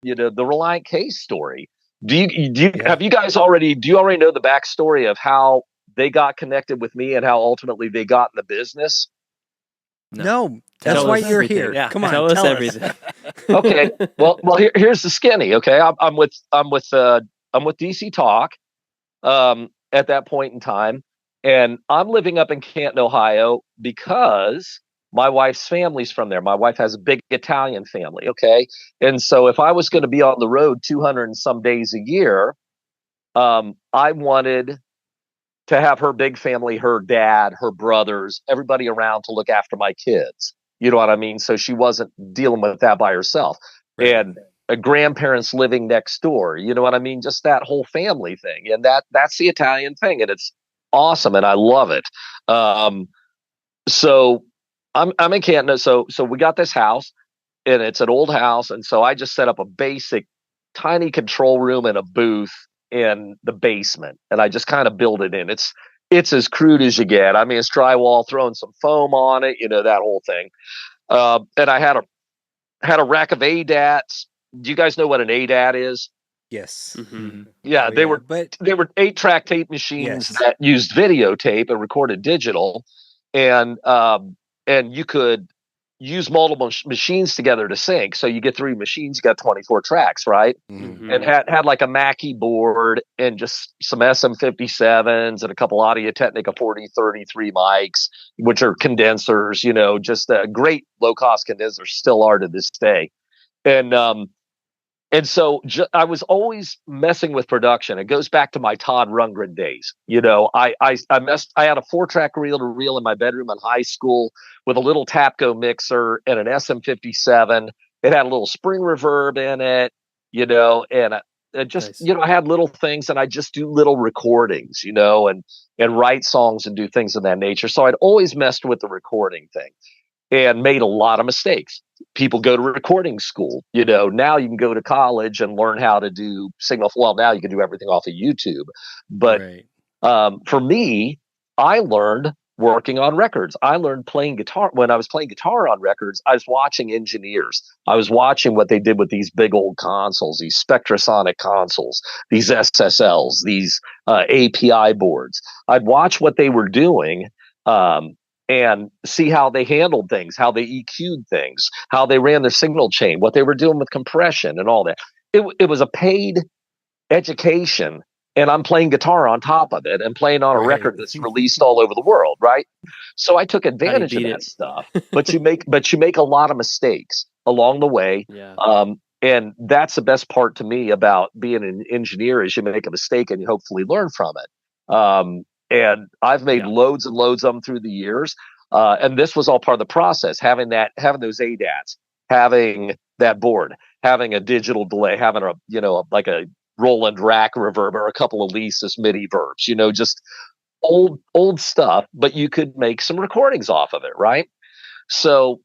the Relient K story. Yeah. Have you guys already, do you already know the backstory of how they got connected with me and how ultimately they got in the business? No. No, that's Tell why us you're everything. here. Yeah. Come on, Tell us tell us. everything. Okay. Well, here's the skinny. Okay. I'm with DC Talk, at that point in time. And I'm living up in Canton, Ohio, because my wife's family's from there. My wife has a big Italian family. Okay. And so if I was going to be on the road 200 and some days a year, I wanted to have her big family, her dad, her brothers, everybody around to look after my kids. You know what I mean? So she wasn't dealing with that by herself. Right. And grandparents living next door. You know what I mean? Just that whole family thing. And that's the Italian thing. And it's awesome. And I love it. Um, so I'm in Canton. So we got this house, and it's an old house. And so I just set up a basic tiny control room and a booth in the basement, and I just kind of build it in. It's as crude as you get. I mean, it's drywall, throwing some foam on it, that whole thing. And I had a rack of ADATs. Do you guys know what an ADAT is? Yes. Mm-hmm. Yeah, Oh, they yeah. were But they were 8-track tape machines yes. that used videotape and recorded digital, and you could use multiple machines together to sync. So you get 3 machines, you got 24 tracks, right? Mhm. And had like a Mackie board and just some SM57s and a couple Audio Technica 4033 mics, which are condensers, just great low cost condensers, still are to this day. And so I was always messing with production. It goes back to my Todd Rundgren days. I had a 4-track reel to reel in my bedroom in high school with a little Tapco mixer and an SM57. It had a little spring reverb in it, and I just, Nice. I had little things, and I just do little recordings, and write songs and do things of that nature. So I'd always messed with the recording thing and made a lot of mistakes. People go to recording school. Now you can go to college and learn how to do signal. Well, now you can do everything off of YouTube. But Right. for me, I learned working on records. I learned playing guitar. When I was playing guitar on records, I was watching engineers. I was watching what they did with these big old consoles, these Spectrasonic consoles, these SSLs, these API boards. I'd watch what they were doing. And see how they handled things, how they EQ'd things, how they ran their signal chain, what they were doing with compression and all that. It was a paid education, and I'm playing guitar on top of it and playing on a Right. record that's released all over the world, right? So I took How do you advantage of beat that it? stuff. But you make a lot of mistakes along the way. Yeah. And that's the best part to me about being an engineer is you make a mistake and you hopefully learn from it. And I've made Yeah. loads and loads of them through the years. And this was all part of the process, having those ADATs, having that board, having a digital delay, having like a Roland rack reverb or a couple of Lisa's MIDI verbs, just old stuff, but you could make some recordings off of it, right? So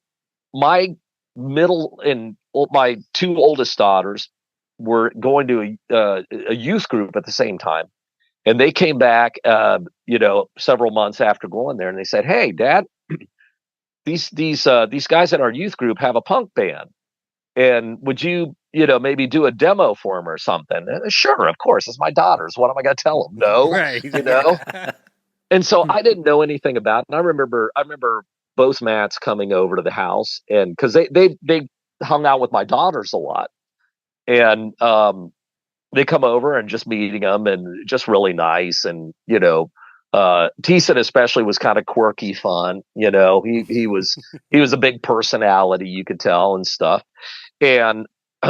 my my 2 oldest daughters were going to a youth group at the same time. And they came back, several months after going there, and they said, "Hey, Dad, these guys in our youth group have a punk band, and would you, maybe do a demo for them or something?" Sure, of course. It's my daughters. What am I going to tell them? No, Right. you know. And so I didn't know anything about it. And I remember both Matts coming over to the house, and because they hung out with my daughters a lot, and they come over and just meeting them and just really nice. And, Teeson especially was kind of quirky fun. He was a big personality, you could tell, and stuff. And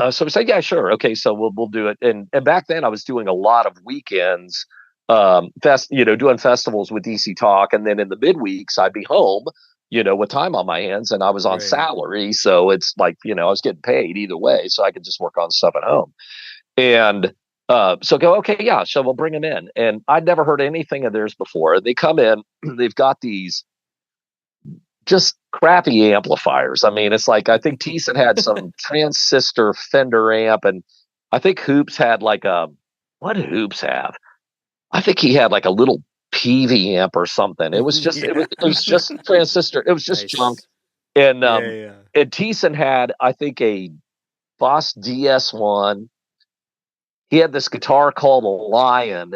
so we said, yeah, sure. Okay. So we'll do it. And back then I was doing a lot of weekends, doing festivals with DC Talk. And then in the midweeks I'd be home, with time on my hands, and I was on Right. salary. So it's like, I was getting paid either way. So I could just work on stuff at home. And so go, okay, yeah, so we'll bring them in. And I'd never heard anything of theirs before. They come in, they've got these just crappy amplifiers. I mean, it's like, I think Teeson had some transistor Fender amp, and I think Hoops had what did Hoops have? I think he had like a little PV amp or something. It was just, it was just transistor. It was just Nice. junk. And, Yeah. and Teeson had, I think, Boss DS1. He had this guitar called a Lion,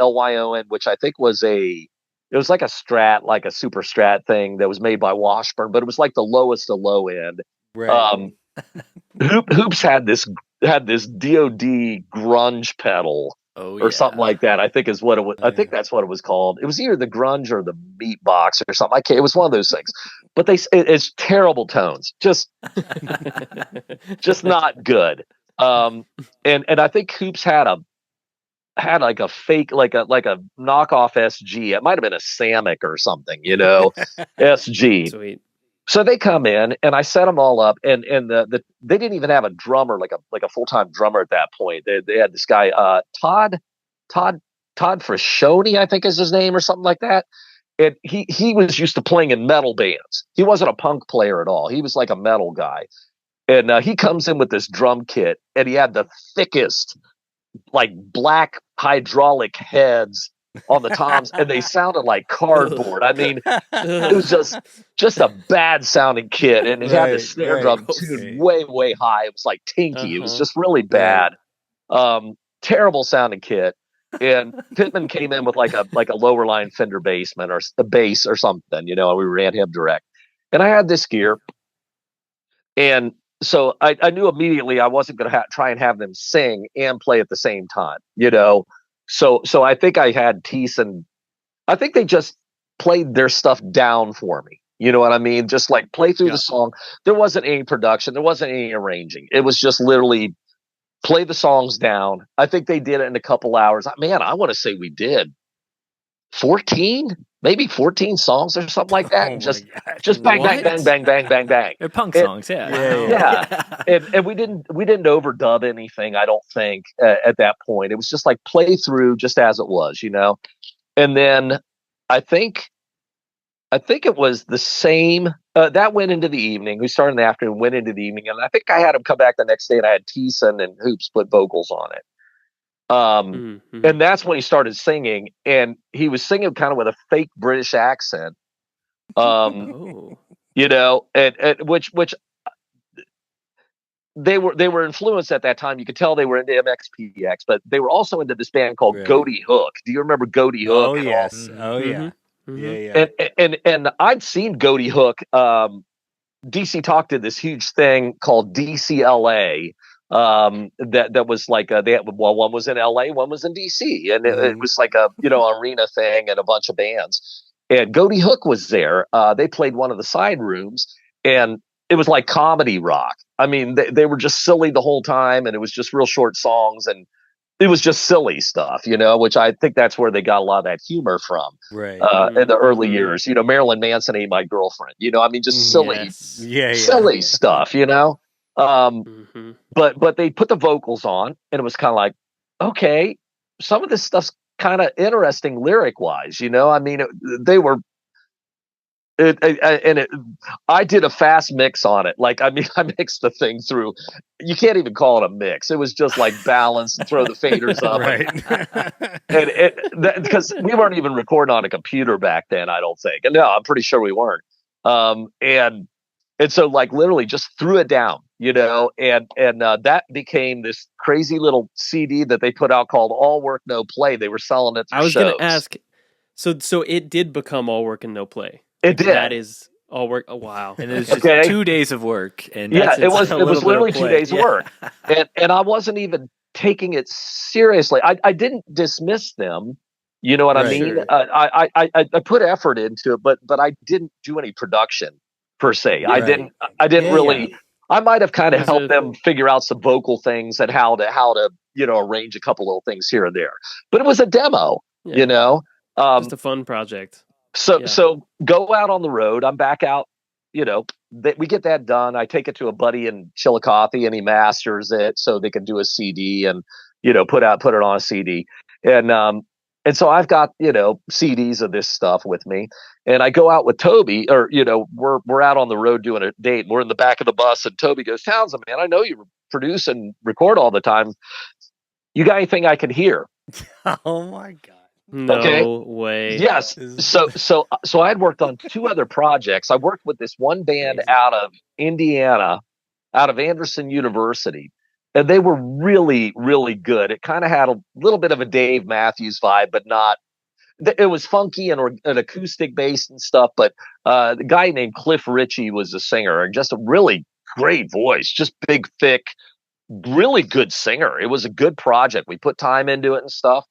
Lyon, which I think was it was like a Strat, like a super Strat thing that was made by Washburn, but it was like the lowest of low end. Right. Hoops had this DOD grunge pedal or something like that. I think is what it was. I think that's what it was called. It was either the grunge or the meat box or something. It was one of those things. But it's terrible tones, just not good. And I think Hoops had like a fake, like a knockoff SG. It might have been a Samick or something, SG. Sweet. So they come in and I set them all up, and they didn't even have a drummer, like a full time drummer at that point. They had this guy, Todd Frashoni, I think is his name, or something like that. And he was used to playing in metal bands. He wasn't a punk player at all. He was like a metal guy. And he comes in with this drum kit, and he had the thickest, like, black hydraulic heads on the toms, and they sounded like cardboard. I mean, it was just a bad sounding kit, and it had the snare drum tuned way, way high. It was like tinky. It was just really bad. Terrible sounding kit. And Pittman came in with like a lower line Fender Bassman or a bass or something, and we ran him direct. And I had this gear, and so I knew immediately I wasn't going to try and have them sing and play at the same time, So I think I had Thiessen. I think they just played their stuff down for me. You know what I mean? Just like play through the song. There wasn't any production. There wasn't any arranging. It was just literally play the songs down. I think they did it in a couple hours. Man, I want to say we did 14 songs or something like that. Just bang, bang, bang, bang, bang, bang, bang. They're punk songs, yeah. And we didn't overdub anything, I don't think, at that point. It was just like play through just as it was, And then I think it was the same. That went into the evening. We started in the afternoon, went into the evening, and I think I had him come back the next day, and I had Thiessen and Hoops put vocals on it. And that's when he started singing, and he was singing kind of with a fake British accent. And which they were influenced at that time. You could tell they were into MXPX, but they were also into this band called Gotee Hook. Do you remember Gotee Hook? Oh yes. Oh yeah. Yeah. And I'd seen Gotee Hook. DC Talk did this huge thing called DCLA. That was like one was in LA, one was in DC, and it was like a arena thing and a bunch of bands. And Gotee Hook was there. They played one of the side rooms, and it was like comedy rock. I mean, they were just silly the whole time, and it was just real short songs, and it was just silly stuff, which I think that's where they got a lot of that humor from. Right. In the early years, Marilyn Manson Ain't My Girlfriend. I mean, just silly, silly stuff. But they put the vocals on, and it was kind of like, okay, some of this stuff's kind of interesting lyric wise, I mean, they were, I did a fast mix on it. Like, I mean, I mixed the thing through. You can't even call it a mix. It was just like balance and throw the faders up. And because we weren't even recording on a computer back then, I don't think. And no, I'm pretty sure we weren't. And so like literally just threw it down, and that became this crazy little CD that they put out called All Work No Play. They were selling it. I was going to ask, so it did become All Work and No Play. It did. That is all work. Oh wow! And it was just 2 days of work. And it was literally 2 days of work, and I wasn't even taking it seriously. I didn't dismiss them. You know what I mean? Sure. I put effort into it, but I didn't do any production per se. I didn't really. Yeah. I might have kind of helped them figure out some vocal things and how to arrange a couple little things here and there. But it was a demo. Just a fun project. So go out on the road. I'm back out. We get that done. I take it to a buddy in Chillicothe, and he masters it so they can do a CD and put it on a CD. And so I've got CDs of this stuff with me, and I go out with Toby, or we're out on the road doing a date. We're in the back of the bus, and Toby goes, "Townsend, man, I know you produce and record all the time. You got anything I can hear?" Oh my God. No way. Yes. So I had worked on 2 other projects. I worked with this one band out of Indiana, out of Anderson University. And they were really, really good. It kind of had a little bit of a Dave Matthews vibe, but not. It was funky and acoustic based and stuff. But the guy named Cliff Ritchie was the singer, and just a really great voice, just big, thick, really good singer. It was a good project. We put time into it and stuff.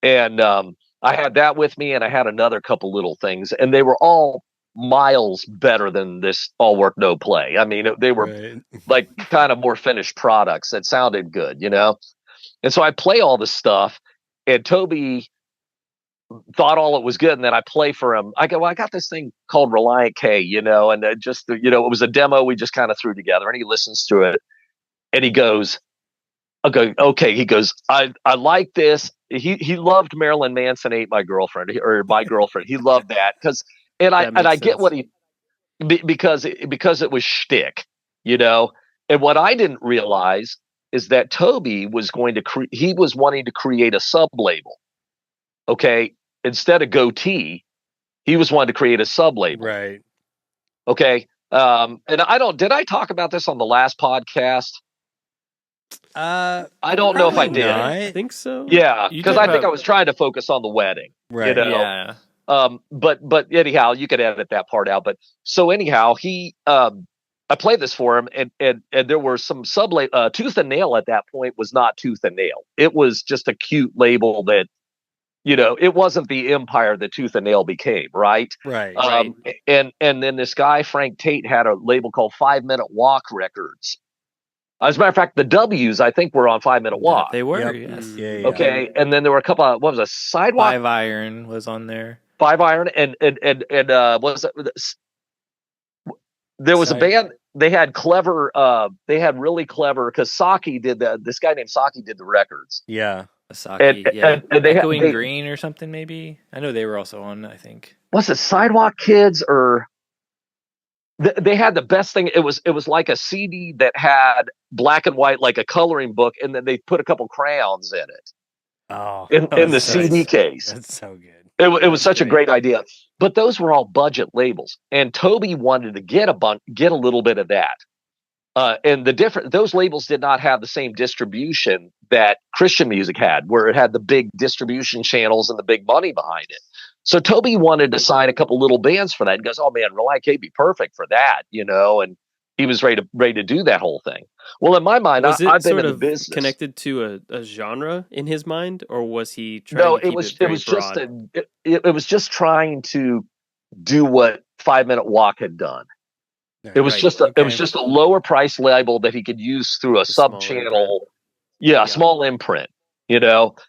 And I had that with me, and I had another couple little things, and they were all miles better than this All Work No Play. I mean, they were like kind of more finished products that sounded good, And so I play all this stuff, and Toby thought all it was good, and then I play for him. I go, well, I got this thing called Relient K, and it was a demo we just kind of threw together, and he listens to it, and he goes, I go, okay. He goes, I like this. He loved Marilyn Manson Ate My Girlfriend, or My Girlfriend. He loved that I get what because it was shtick, And what I didn't realize is that Toby was going to he was wanting to create a sub label. Okay, instead of Gotee, he was wanting to create a sub label. Right. Okay. And did I talk about this on the last podcast? I don't know if I did. I think so. Yeah, because I think I was trying to focus on the wedding. Right. Yeah. But anyhow, you could edit that part out. But so anyhow, I played this for him, and there were some Tooth and Nail at that point was not Tooth and Nail. It was just a cute label that, it wasn't the empire that Tooth and Nail became, right? Right. And then this guy Frank Tate had a label called 5 Minute Walk Records. As a matter of fact, the W's I think were on 5 Minute Walk. Yeah, they were. Yep. Yes. Yeah. Okay, and then there were a couple of, what was a Sidewalk? 5 Iron was on there. 5 Iron and what was it? There was a band. They had really clever, because Saki did this guy named Saki did the records. Yeah. Saki, and they Echoing Green or something, maybe. I know they were also on, I think. Was it Sidewalk Kids or? They had the best thing. It was like a CD that had black and white, like a coloring book, and then they put a couple crayons in it. Oh, in the CD case. That's so good. It was such a great idea. But those were all budget labels, and Toby wanted to get a little bit of that. And those labels did not have the same distribution that Christian music had, where it had the big distribution channels and the big money behind it. So Toby wanted to sign a couple little bands for that. He goes, "Oh man, Relient K be perfect for that," and he was ready to do that whole thing. Well, in my mind, I've been in the business. Connected to a genre in his mind, or was he trying? No, to keep it was just trying to do what 5 Minute Walk had done. It was just a lower price label that he could use through a sub channel. Yeah, a small imprint.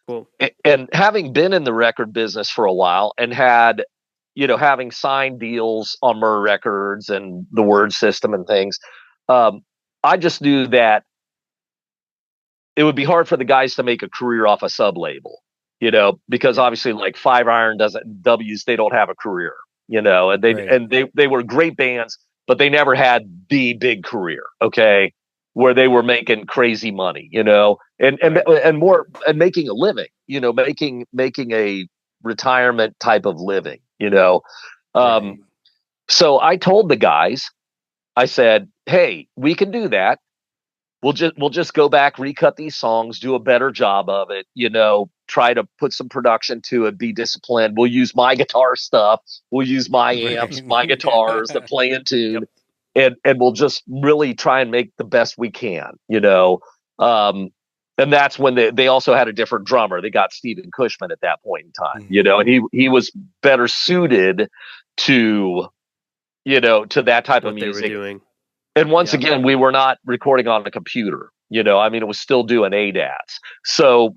Cool. And having been in the record business for a while and had, having signed deals on Mmhmm Records and the Word System and things, I just knew that it would be hard for the guys to make a career off a sub label, because obviously like 5 Iron W's, they don't have a career, and they were great bands, but they never had the big career. Okay. Where they were making crazy money, and more, and making a living, making a retirement type of living, So I told the guys, I said, "Hey, we can do that. We'll just go back, recut these songs, do a better job of it, try to put some production to it, be disciplined. We'll use my guitar stuff. We'll use my amps, my guitars that play in tune." Yep. And we'll just really try and make the best we can, and that's when they also had a different drummer. They got Stephen Cushman at that point in time, and he was better suited to, to that type of music. They were doing. And once again, we were not recording on a computer, it was still doing ADATs. So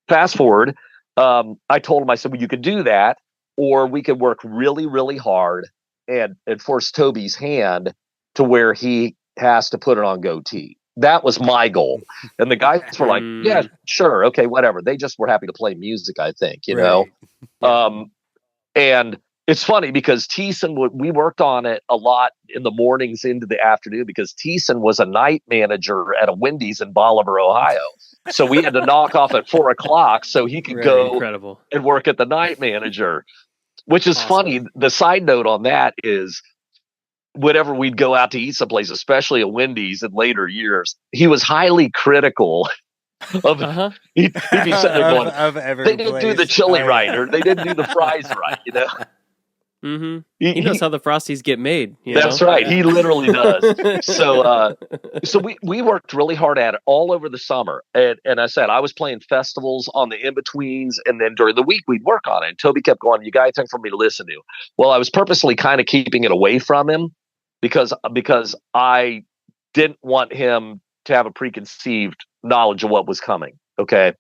fast forward, I told him, I said, well, you could do that, or we could work really, really hard and force Toby's hand to where he has to put it on Gotee. That was my goal. And the guys were like, yeah, sure. Okay, whatever. They just were happy to play music, I think, and it's funny because Thiessen, we worked on it a lot in the mornings into the afternoon, because Thiessen was a night manager at a Wendy's in Bolivar, Ohio. So we had to knock off at 4:00 so he could go and work at the night manager, which is funny. The side note on that is, whenever we'd go out to eat someplace, especially at Wendy's in later years, he was highly critical of. He'd be sitting there going, of every "They didn't do the place. chili Oh, right, yeah. or they didn't do the fries right." You know, He knows how the Frosties get made. that's right. He literally does. So we worked really hard at it all over the summer. And I said, I was playing festivals on the in-betweens, and then during the week we'd work on it. And Toby kept going, "You got anything for me to listen to?" Well, I was purposely kind of keeping it away from him because I didn't want him to have a preconceived knowledge of what was coming. Okay.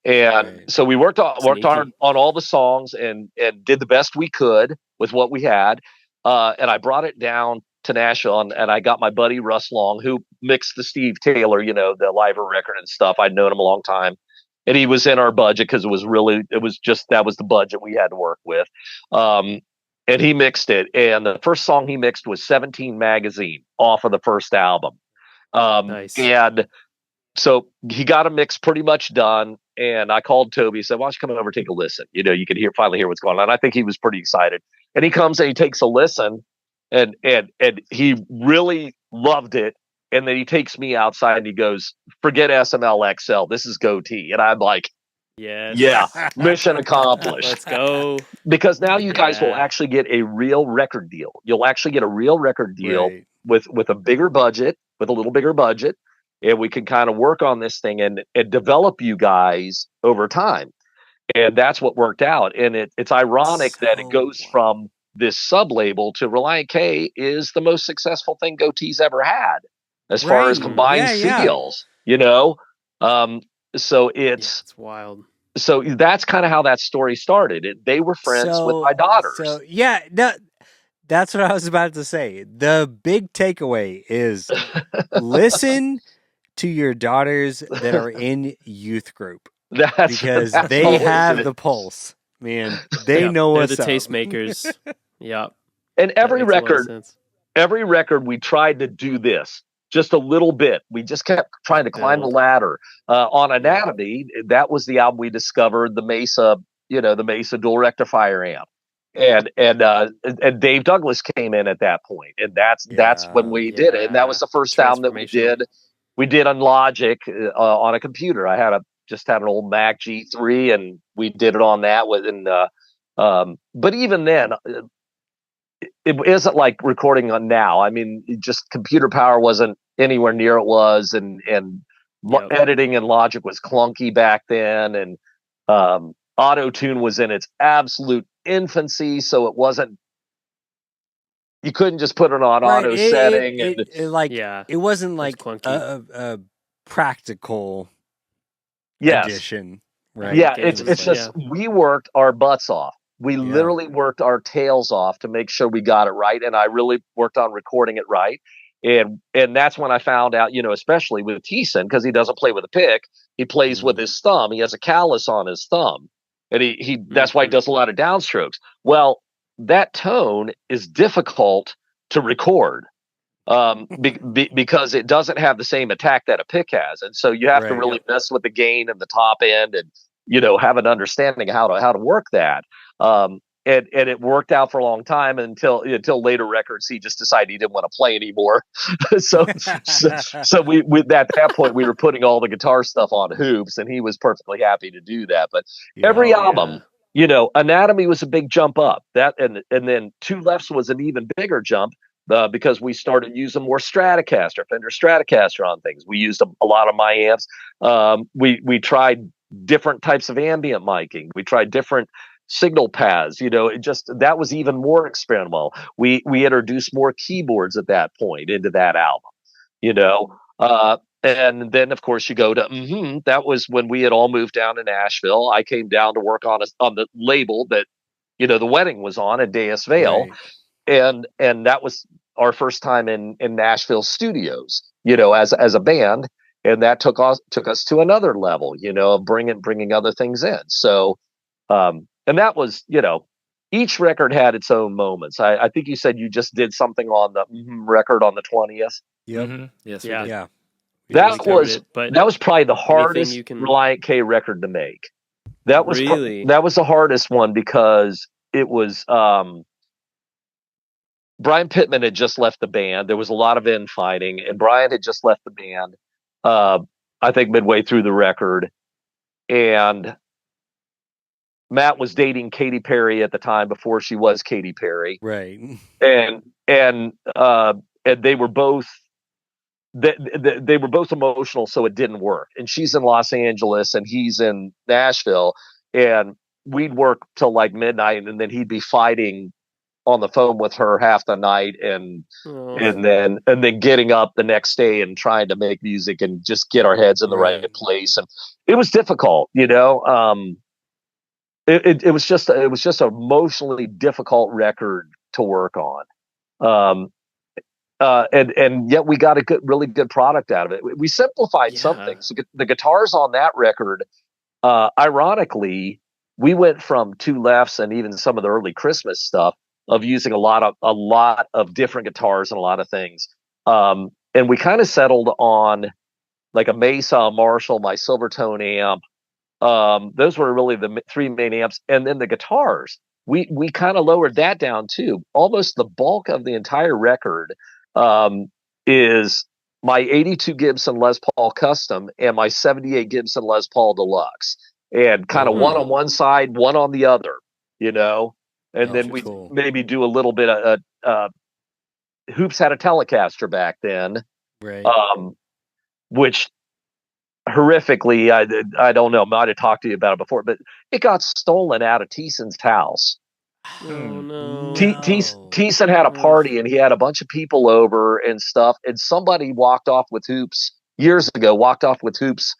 And so we worked hard on all the songs and did the best we could with what we had. And I brought it down to Nashville, and I got my buddy Russ Long, who mixed the Steve Taylor, the Liver record and stuff. I'd known him a long time, and he was in our budget because that was the budget we had to work with. And he mixed it, and the first song he mixed was 17 Magazine off of the first album. Nice. And so he got a mix pretty much done, and I called Toby and said, "Why don't you come over and take a listen? You can finally hear what's going on." And I think he was pretty excited. And he comes and he takes a listen, and he really loved it. And then he takes me outside and he goes, "Forget SML/XL. This is Gotee." And I'm like, yes. "Yeah, mission accomplished." Let's go. Because now you guys will actually get a real record deal. You'll actually get a real record deal with a bigger budget, with a little bigger budget. And we can kind of work on this thing and develop you guys over time. And that's what worked out. And it's ironic that it goes from this sub-label to Relient K is the most successful thing Gotee's ever had as far as combined sales, so it's wild. So that's kind of how that story started. They were friends with my daughters. So that's what I was about to say. The big takeaway is listen to your daughters that are in youth group. Because they have the pulse, man. They know what's they're the up. tastemakers. Yep. And every record we tried to do this just a little bit. We just kept trying to climb the ladder. On Anatomy, that was the album we discovered the Mesa dual rectifier amp. And Dave Douglas came in at that point, and that's when we did it. And that was the first album that we did. We did on Logic on a computer. I just had an old Mac G3, and we did it on that. But even then, it isn't like recording on now. I mean, just computer power wasn't anywhere near it was, and editing in Logic was clunky back then, and auto-tune was in its absolute infancy, so it wasn't. You couldn't just put it on auto setting. It wasn't like a practical edition, right? Yeah, it's just we worked our butts off. We literally worked our tails off to make sure we got it right, and I really worked on recording it right. And that's when I found out, especially with Thiessen, because he doesn't play with a pick, he plays with his thumb. He has a callus on his thumb, and he that's why he does a lot of downstrokes. Well, that tone is difficult to record because it doesn't have the same attack that a pick has, and so you have to really mess with the gain and the top end, and have an understanding of how to work that. And it worked out for a long time until later records he just decided he didn't want to play anymore. so we at that point we were putting all the guitar stuff on hoops, and he was perfectly happy to do that. But every album. Anatomy was a big jump up. That and then Two Lefts was an even bigger jump because we started using more Stratocaster, Fender Stratocaster on things. We used a lot of my amps. We tried different types of ambient miking. We tried different signal paths. That was even more experimental. We introduced more keyboards at that point into that album. And then, of course, you go to Mmhmm. That was when we had all moved down to Nashville. I came down to work on the label that, the wedding was on at Deas Vale. Right. And that was our first time in Nashville studios, as a band. And that took us to another level, of bringing other things in. So, and that was, each record had its own moments. I think you said you just did something on the Mmhmm record on the 20th. Yep. Mm-hmm. Yes. Yeah. That was probably the hardest Relient K record to make. That was that was the hardest one because it was Brian Pittman had just left the band. There was a lot of infighting, and Brian had just left the band. I think midway through the record, and Matt was dating Katy Perry at the time before she was Katy Perry, Right. and they were both they were both emotional, so it didn't work. And she's in Los Angeles, and he's in Nashville, and we'd work till like midnight, and then he'd be fighting on the phone with her half the night, and then getting up the next day and trying to make music and just get our heads in the right place. And it was difficult, you know. It was just an emotionally difficult record to work on. And yet we got a really good product out of it. We simplified some things. So the guitars on that record, ironically, we went from Two Lefts and even some of the early Christmas stuff of using a lot of different guitars and a lot of things. And we kind of settled on like a Mesa, a Marshall, my Silvertone amp. Those were really the three main amps. And then the guitars, we kind of lowered that down too. Almost the bulk of the entire record is my 82 Gibson Les Paul Custom and my 78 Gibson Les Paul Deluxe, and kind of one on one side, one on the other, you know. And then we maybe do a little bit of Hoops had a Telecaster back then, right? Which horrifically, I don't know, I might have talked to you about it before, but it got stolen out of Thiessen's house. Oh no! Thiessen had a party, and he had a bunch of people over and stuff, and somebody walked off with Hoops years ago. Walked off with Hoops'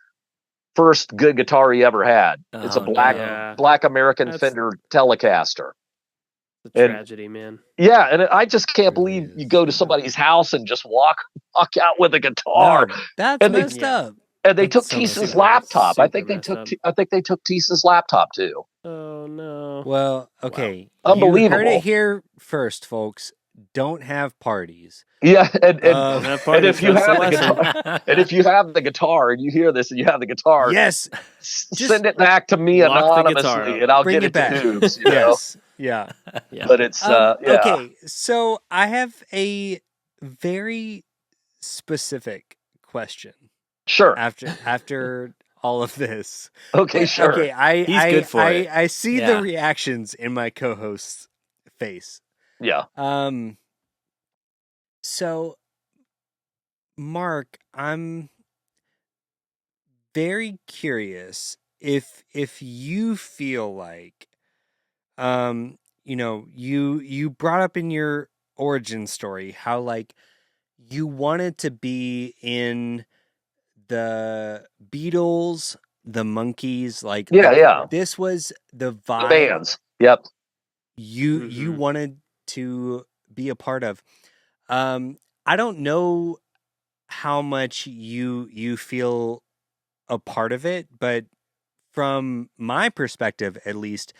first good guitar he ever had. It's a black American Fender Telecaster. It's a tragedy, man. Yeah, and I just can't believe you go to somebody's house and just walk out with a guitar. No, that's messed up. And they took Thiessen's laptop. I think they took Thiessen's laptop too. Oh no! Well, okay, unbelievable. You heard it here first, folks. Don't have parties. Yeah, and if you have the guitar, and you hear this, and you have the guitar, yes, send it back to me anonymously, and I'll get it back to Hoops. You know? Yeah. But it's okay. So I have a very specific question. Sure. After all of this. Okay, sure. Okay, He's good for it. I see the reactions in my co-host's face. Yeah. So, Mark, I'm very curious if you feel like, you know, you brought up in your origin story how like you wanted to be in the Beatles, the Monkees, like this was the vibe. The bands. Yep. You wanted to be a part of. I don't know how much you feel a part of it, but from my perspective, at least,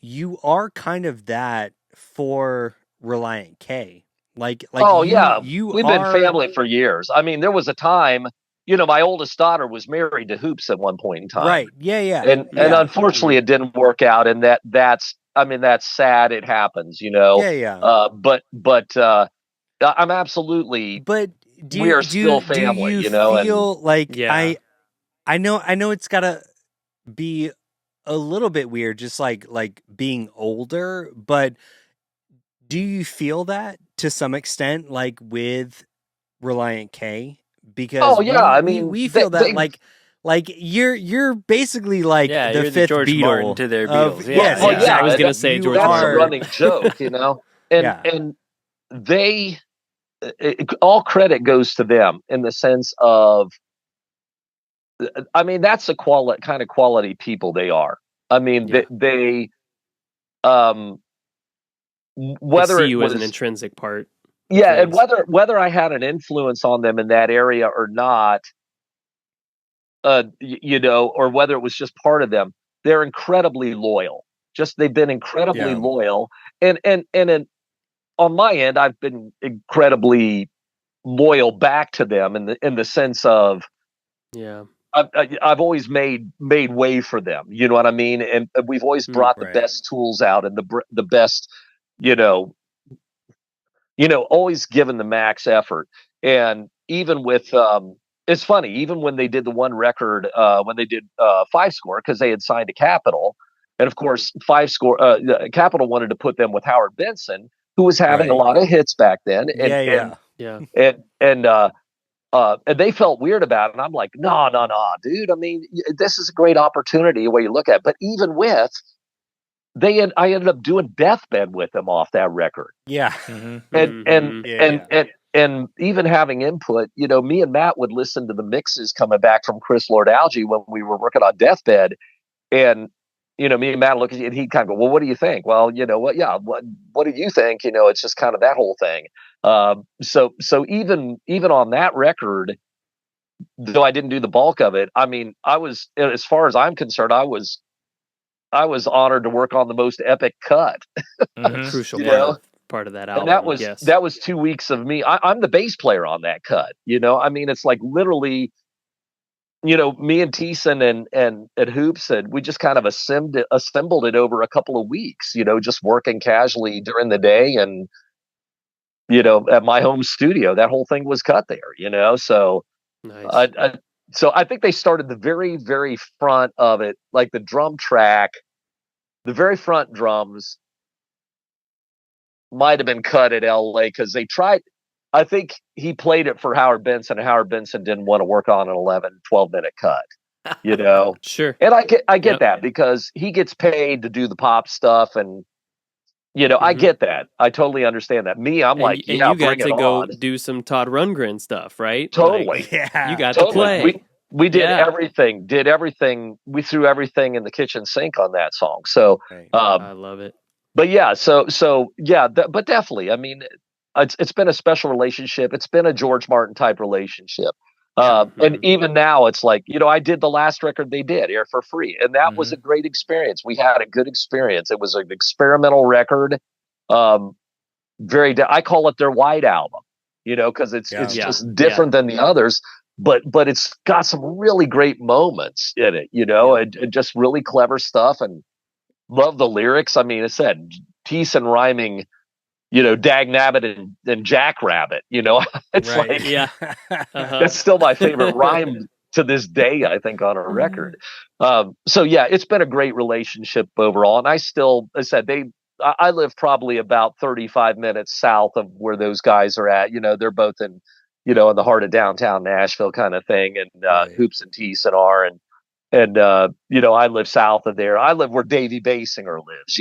you are kind of that for Relient K. Like we've been family for years. I mean, there was a time, you know, my oldest daughter was married to Hoops at one point in time. Right. Yeah. And unfortunately it didn't work out, and that's sad. It happens, you know. Yeah. But I'm absolutely. But we are still family, you know. Feel like I know it's gotta be a little bit weird, just like being older, but do you feel that to some extent, like with Relient K? Because I mean, we feel that like you're basically like the fifth George Beatle Martin to their Beatles. Yes, I was gonna say George Martin. That's a running joke, you know, and they all credit goes to them in the sense of, I mean, that's the kind of quality people they are. I mean, they whether they see you it was as an intrinsic part. Yeah, and whether I had an influence on them in that area or not, you know, or whether it was just part of them, they're incredibly loyal. They've been incredibly loyal, and on my end, I've been incredibly loyal back to them in the sense of, I've always made way for them. You know what I mean? And we've always brought the best tools out and the best, you know, always given the max effort. And even with, it's funny, even when they did the one record, when they did Five Score, because they had signed to Capitol, and of course, Capitol wanted to put them with Howard Benson, who was having a lot of hits back then, Yeah. and they felt weird about it. And I'm like, no, dude. I mean, this is a great opportunity, the way you look at it. But even with, I ended up doing Deathbed with them off that record. Yeah. And even having input, me and Matt would listen to the mixes coming back from Chris Lord-Alge when we were working on Deathbed. And, me and Matt look at you and he'd kind of go, well, what do you think? Well, you know what? Yeah. What do you think? It's just kind of that whole thing. So even on that record, though I didn't do the bulk of it, I mean, as far as I'm concerned, I was honored to work on the most epic cut. Crucial part of that album. And that was 2 weeks of me. I'm the bass player on that cut. I mean, it's like literally, me and Thiessen and Hoops, and we just kind of assembled it over a couple of weeks, just working casually during the day. And, at my home studio, that whole thing was cut there, so nice. So I think they started the very, very front of it, like the drum track, the very front drums might have been cut at LA because they tried. I think he played it for Howard Benson, and Howard Benson didn't want to work on an 11, 12-minute cut, Sure. And I get that because he gets paid to do the pop stuff, and I get that. I totally understand that. Me, I'm and you got to go do some Todd Rundgren stuff, right? Totally. You got to play. We did everything. We threw everything in the kitchen sink on that song. So I love it. But yeah, so yeah, but definitely. I mean, it's been a special relationship. It's been a George Martin type relationship. And even now, it's like, I did the last record they did, Air for Free, and that was a great experience. We had a good experience. It was an experimental record. I call it their White Album, because it's just different than the others. But it's got some really great moments in it, and just really clever stuff, and love the lyrics. I mean, I said Thiessen rhyming, Dag Nabbit and Jackrabbit, it's that's still my favorite rhyme to this day, I think, on a record. So yeah, it's been a great relationship overall. And I live probably about 35 minutes south of where those guys are at. They're both in, in the heart of downtown Nashville kind of thing. And Hoops and Thiessen are, and I live south of there. I live where Davey Basinger lives,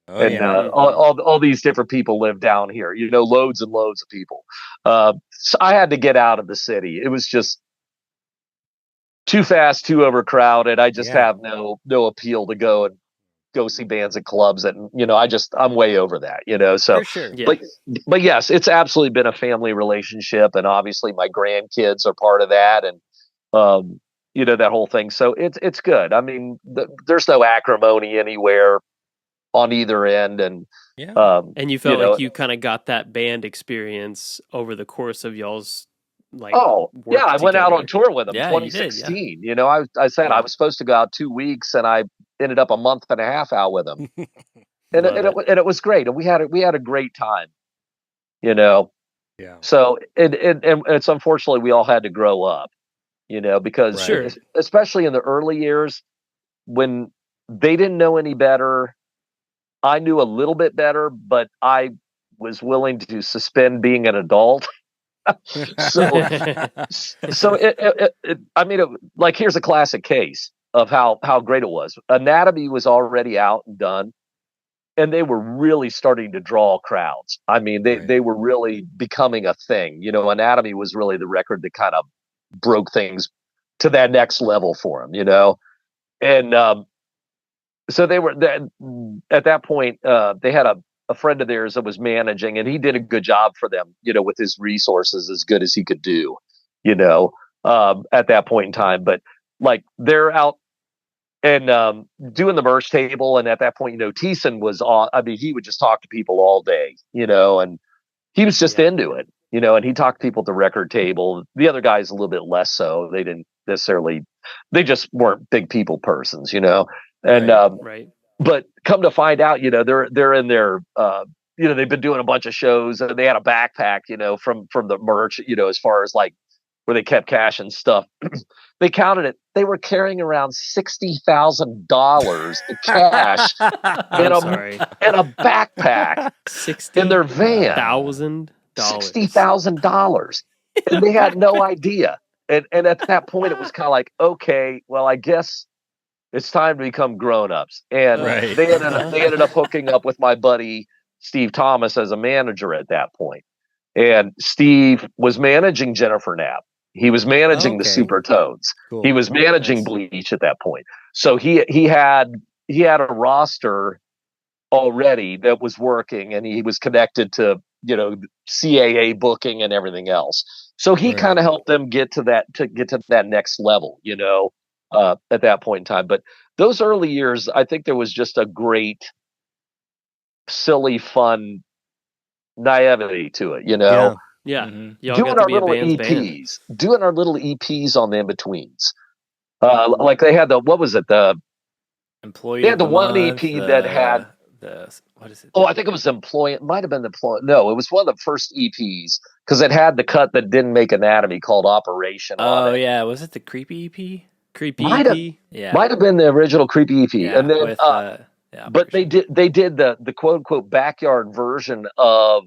all these different people live down here, loads and loads of people. So I had to get out of the city. It was just too fast, too overcrowded. I just have no appeal to go see bands at clubs, and I'm way over that, so for sure. But yes, it's absolutely been a family relationship, and obviously my grandkids are part of that, and that whole thing. So it's good. I mean, there's no acrimony anywhere on either end, and and you felt like you kind of got that band experience over the course of y'all's I went out on tour with them 2016. I said I was supposed to go out 2 weeks, and I ended up a month and a half out with them, and it was great, and we had a great time, so and it's unfortunately we all had to grow up, because especially in the early years when they didn't know any better. I knew a little bit better, but I was willing to suspend being an adult. Like, here's a classic case of how great it was. Anatomy was already out and done, and they were really starting to draw crowds. I mean, they were really becoming a thing. Anatomy was really the record that kind of broke things to that next level for them, and so they were at that point. They had a friend of theirs that was managing, and he did a good job for them, with his resources, as good as he could do, at that point in time. But like, they're out and doing the merch table, and at that point, Thiessen was on. I mean, he would just talk to people all day, and he was just into it, and he talked to people at the record table. The other guys a little bit less so. They didn't necessarily. They just weren't big people persons, And but come to find out, they're in their they've been doing a bunch of shows, and they had a backpack, from the merch, as far as like where they kept cash and stuff. They counted it. They were carrying around $60,000 in cash in a backpack in their van. $60,000, and they had no idea. And at that point, it was kind of like, okay, well, I guess it's time to become grown-ups. And they ended up hooking up with my buddy Steve Thomas as a manager at that point. And Steve was managing Jennifer Knapp. He was managing the Supertones. Cool. He was managing Bleach at that point. So he had a roster already that was working, and he was connected to CAA booking and everything else. So he kind of helped them get to that next level, at that point in time. But those early years, I think there was just a great, silly, fun naivety to it, Yeah. Mm-hmm. Doing our little EPs on the in-betweens. Like they had what was it? Employee. They had the one EP that had what is it? Oh, I think it was Employee. It might have been the Employee. No, it was one of the first EPs because it had the cut that didn't make Anatomy called Operation. Oh yeah, was it the Creepy EP? Creepy might EP? Might have been the original Creepy EP. Yeah, and then with, but they did the quote unquote backyard version of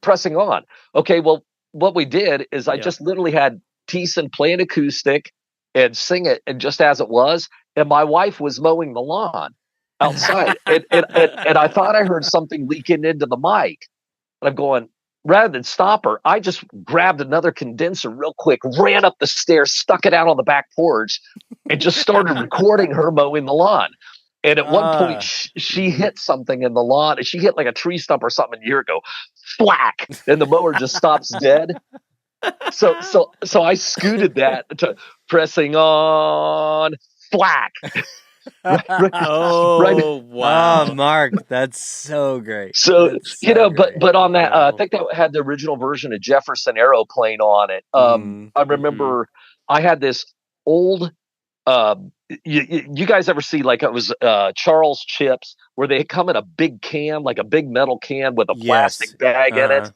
Pressing On. Okay, well, what we did is I just literally had Thiessen play an acoustic and sing it, and just as it was, and my wife was mowing the lawn outside, and I thought I heard something leaking into the mic, and I'm going, rather than stop her, I just grabbed another condenser real quick, ran up the stairs, stuck it out on the back porch, and just started recording her mowing the lawn. And at one point, she hit something in the lawn, and she hit like a tree stump or something, a year ago. Flack! And the mower just stops dead. So I scooted that to Pressing On. Flack! Wow! Oh, Mark, that's so great. So that's so great. but on that, I think that had the original version of Jefferson Aeroplane on it. I remember I had this old. You guys ever see like it was Charles chips where they come in a big can, like a big metal can with a plastic bag in it,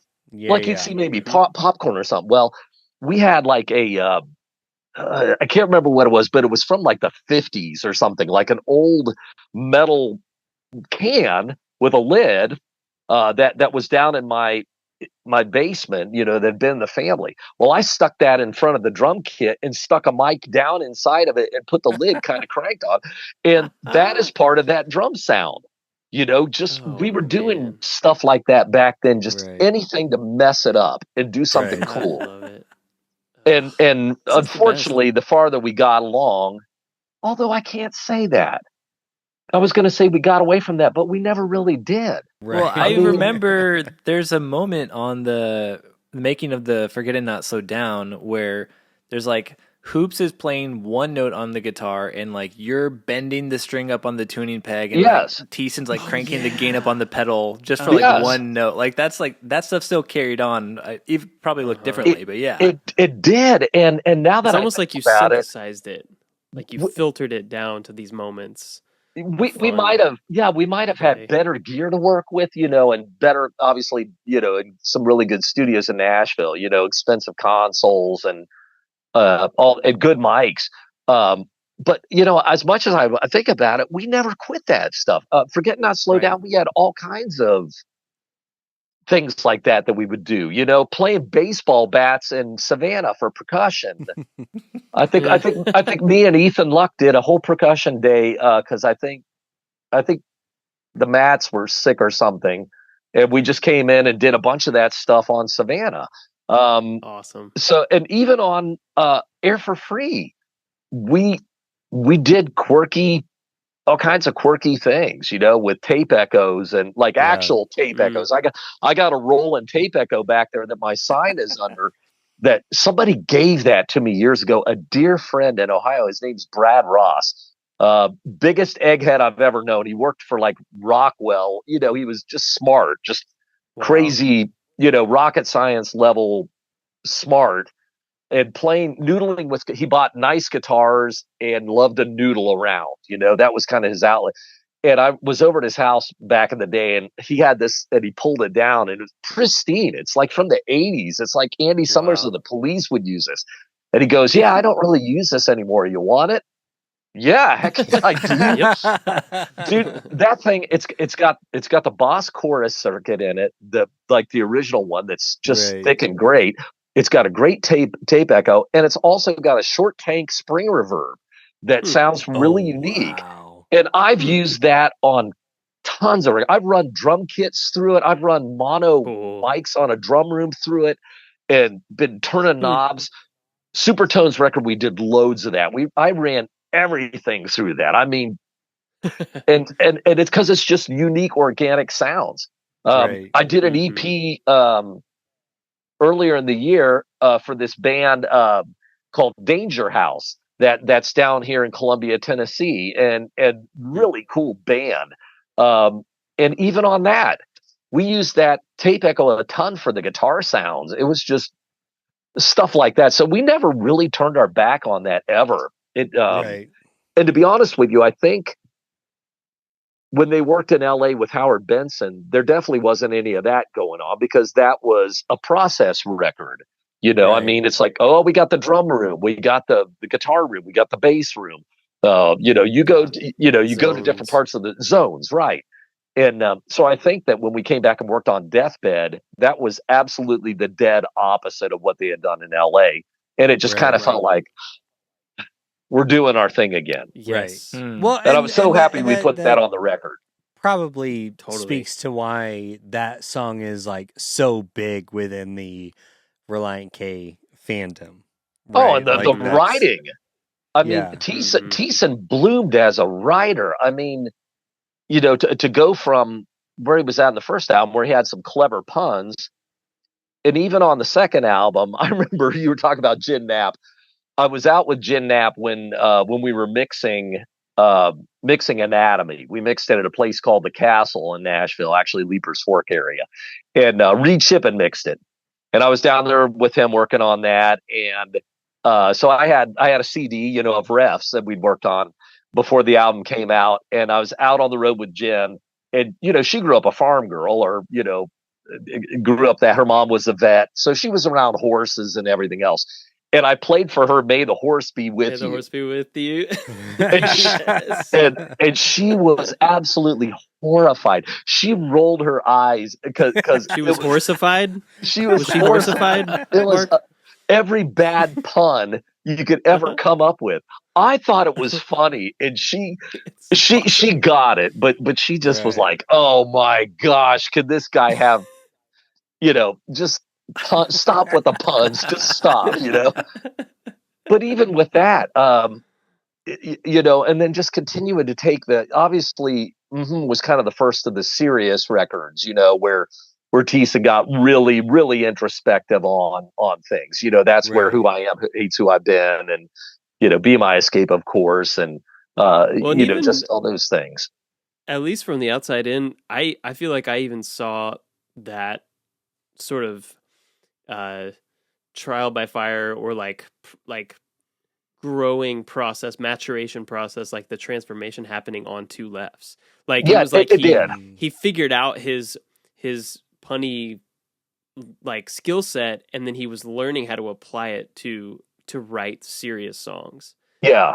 like you'd see maybe popcorn or something. Well, we had like a I can't remember what it was, but it was from like the 50s or something, like an old metal can with a lid that was down in my basement, that'd been in the family. Well, I stuck that in front of the drum kit and stuck a mic down inside of it and put the lid kind of cranked on. And that is part of that drum sound. We were doing stuff like that back then, just anything to mess it up and do something cool. I love it. And unfortunately, the farther we got along, although I can't say that. I was going to say we got away from that, but we never really did. Right. Well, I remember there's a moment on the making of the Forgetting Not So Down where there's like Hoops is playing one note on the guitar and like you're bending the string up on the tuning peg and like, Thiessen's like cranking the gain up on the pedal just for like one note. Like that stuff still carried on. It probably looked differently, but yeah. It did. And now that it's almost like you synthesized it. Like you filtered it down to these moments. We might have had better gear to work with, and better, obviously, in some really good studios in Nashville, expensive consoles and good mics. But as much as I think about it, we never quit that stuff. Forget Not Slow Down. We had all kinds of things like that we would do, playing baseball bats in Savannah for percussion. I think me and Ethan Luck did a whole percussion day because I think the Mats were sick or something, and we just came in and did a bunch of that stuff on Savannah. Awesome. So, and even on Air for Free, we did all kinds of quirky things, with tape echoes and like actual tape echoes. I got a rolling tape echo back there that my sign is under. That somebody gave that to me years ago. A dear friend in Ohio. His name's Brad Ross. Biggest egghead I've ever known. He worked for like Rockwell. He was just smart, just crazy. Rocket science level smart. And noodling with, he bought nice guitars and loved to noodle around. That was kind of his outlet. and I was over at his house back in the day, and he had this, and he pulled it down, and it was pristine. It's like from the 80s. It's like Andy Summers of the Police would use this. And he goes, "Yeah, I don't really use this anymore. You want it?" Yeah, heck yeah, I do. Dude, that thing, it's got the Boss chorus circuit in it, the original one that's just thick and great. It's got a great tape echo, and it's also got a short tank spring reverb that sounds really unique. Wow. And I've used that on tons of. I've run drum kits through it. I've run mono mics on a drum room through it, and been turning knobs. Supertones record, we did loads of that. I ran everything through that. I mean, and it's because it's just unique organic sounds. I did an EP earlier in the year for this band called Danger House that's down here in Columbia, Tennessee, and really cool band. And even on that, we used that tape echo a ton for the guitar sounds. It was just stuff like that. So we never really turned our back on that ever. And to be honest with you, I think when they worked in LA with Howard Benson, there definitely wasn't any of that going on, because that was a process record. I mean, it's like, oh, we got the drum room, we got the guitar room, we got the bass room. You go to different parts of the zones, right? And so I think that when we came back and worked on Deathbed, that was absolutely the dead opposite of what they had done in LA. And it just kind of felt like we're doing our thing again. Yes. Well, and I was so happy we put that on the record. Probably speaks to why that song is like so big within the Relient K fandom. Right? Oh, and the writing. I mean, Thiessen bloomed as a writer. I mean, to go from where he was at in the first album, where he had some clever puns, and even on the second album, I remember you were talking about Gin Knapp. I was out with Gin Knapp when we were mixing Anatomy. We mixed it at a place called the Castle in Nashville, actually Leapers Fork area, and Reed Shippen mixed it. And I was down there with him working on that, and so I had a CD, of refs that we'd worked on before the album came out, and I was out on the road with Jen, and she grew up a farm girl, or grew up that her mom was a vet, so she was around horses and everything else. And I played for her, "May the Horse Be With You." May the horse be with you. and she was absolutely horrified. She rolled her eyes because she was horsified. Was she horsified? It was every bad pun you could ever come up with. I thought it was funny, and she got it, but she just was like, "Oh my gosh, could this guy have, just stop with the puns, just stop, But even with that, and then just continuing to take obviously Mmhmm was kind of the first of the serious records, where Thiessen got really, really introspective on things. That's where Who I Am Hates Who I've Been, and Be My Escape, of course, and just all those things. At least from the outside in, I feel like I even saw that sort of trial by fire, or like growing process, maturation process, like the transformation happening on Two Lefts. Like it was like he figured out his punny like skill set, and then he was learning how to apply it to write serious songs. Yeah.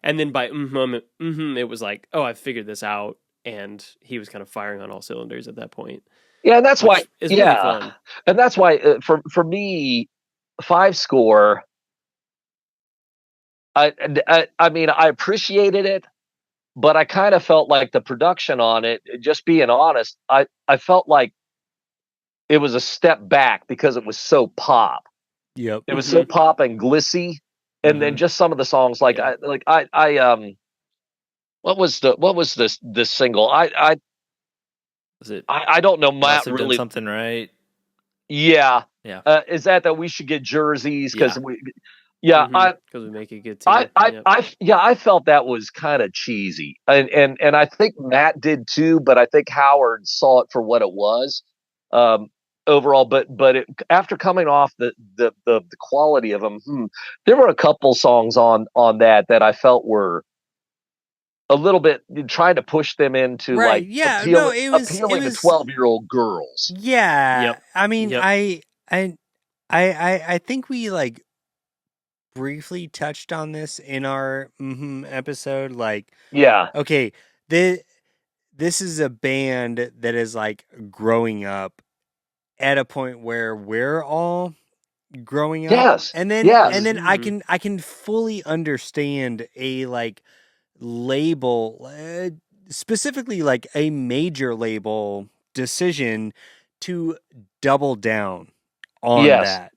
And then by Mmhmm, it was like, oh, I figured this out, and he was kind of firing on all cylinders at that point. Yeah, and that's why. Really fun. And that's why for me, Five Score. I mean, I appreciated it, but I kind of felt like the production on it. Just being honest, I felt like it was a step back because it was so pop. Yep, it was so pop and glissy, and then just some of the songs, like what was this single? Was it? I don't know. Matt really done something right. Yeah. Is that we should get jerseys because we? Yeah, because we make a good team. I felt that was kind of cheesy, and I think Matt did too. But I think Howard saw it for what it was overall. But after coming off the quality of them, there were a couple songs on that I felt were a little bit trying to push them into right. like Yeah. No, appealing to 12-year-old girls. Yeah. Yep. I mean, Yep. I think we like briefly touched on this in our episode. Like, Yeah. okay, this is a band that is like growing up at a point where we're all growing up, Yes. and then Yes. I can fully understand a like label, specifically like a major label decision to double down on Yes. that.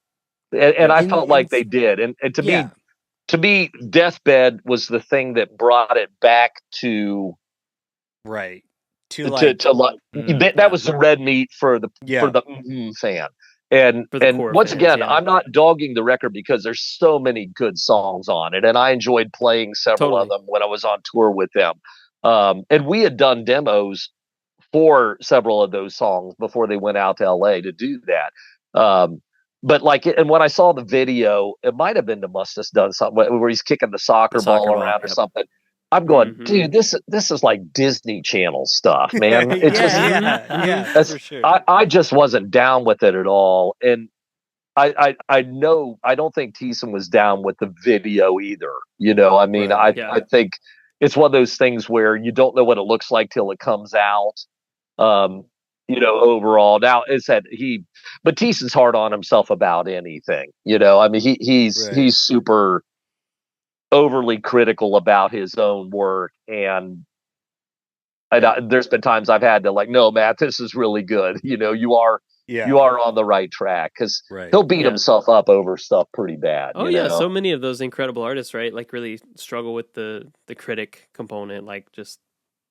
And I felt In like they did. And yeah, to me, Deathbed was the thing that brought it back to right. To like like that yeah. was the red meat for the yeah, fan. And For the core once fans, again, yeah. I'm not dogging the record because there's so many good songs on it, and I enjoyed playing several of them when I was on tour with them. And we had done demos for several of those songs before they went out to LA to do that. But like, and when I saw the video, it might have been the Must Have Done something where he's kicking the soccer ball around or yep. something. I'm going, dude, this is like Disney Channel stuff, man. It just, yeah, for sure. I just wasn't down with it at all. And I know, I don't think Thiessen was down with the video either. You know, I mean, Right. I think it's one of those things where you don't know what it looks like till it comes out. You know, overall. Now it's that but Thiessen's hard on himself about anything. You know, I mean, he's super overly critical about his own work, and there's been times I've had to like, no, Matt, this is really good. You know, you are on the right track, because he'll beat himself up over stuff pretty bad. Oh you yeah, know? so many of those incredible artists, right? Like really struggle with the critic component, like just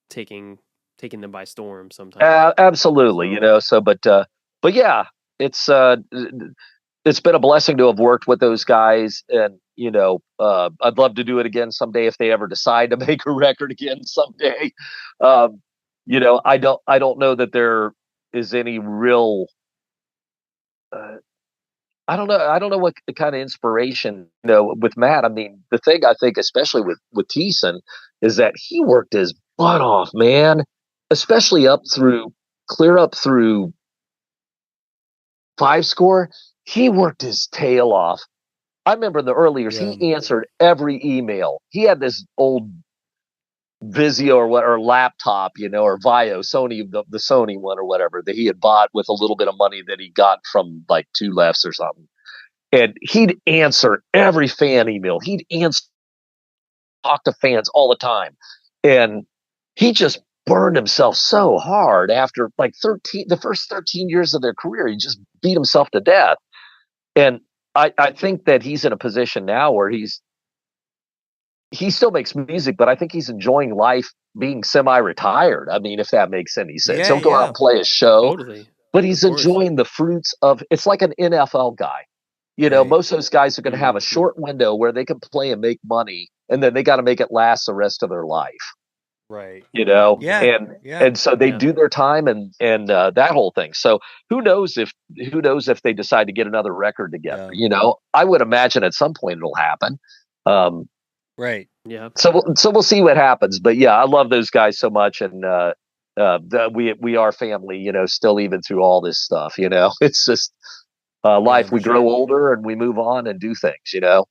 taking them by storm sometimes. Absolutely, you know. So, but yeah, it's been a blessing to have worked with those guys, and you know, I'd love to do it again someday if they ever decide to make a record again someday. You know, I don't know that there is any real. I don't know what kind of inspiration, you know, with Matt. I mean, the thing I think, especially with Thiessen, is that he worked his butt off, man. Especially clear up through Five Score. He worked his tail off. I remember in the early years, he answered every email. He had this old Vizio or laptop, you know, or Vio, Sony, the Sony one or whatever that he had bought with a little bit of money that he got from like Two Lefts or something. And he'd answer every fan email. He'd talk to fans all the time. And he just burned himself so hard after like the first 13 years of their career. He just beat himself to death. And I think that he's in a position now where he still makes music, but I think he's enjoying life being semi-retired. I mean, if that makes any sense. He'll go out and play a show, but he's enjoying the fruits of, it's like an NFL guy. You know, most of those guys are going to have a short window where they can play and make money, and then they got to make it last the rest of their life. Right. You know, Yeah. And so they do their time and that whole thing. So who knows if they decide to get another record together? You know, I would imagine at some point it'll happen. Right. Yeah. So we'll see what happens. But yeah, I love those guys so much, and we are family. You know, still even through all this stuff. You know, it's just life. We grow older and we move on and do things. You know.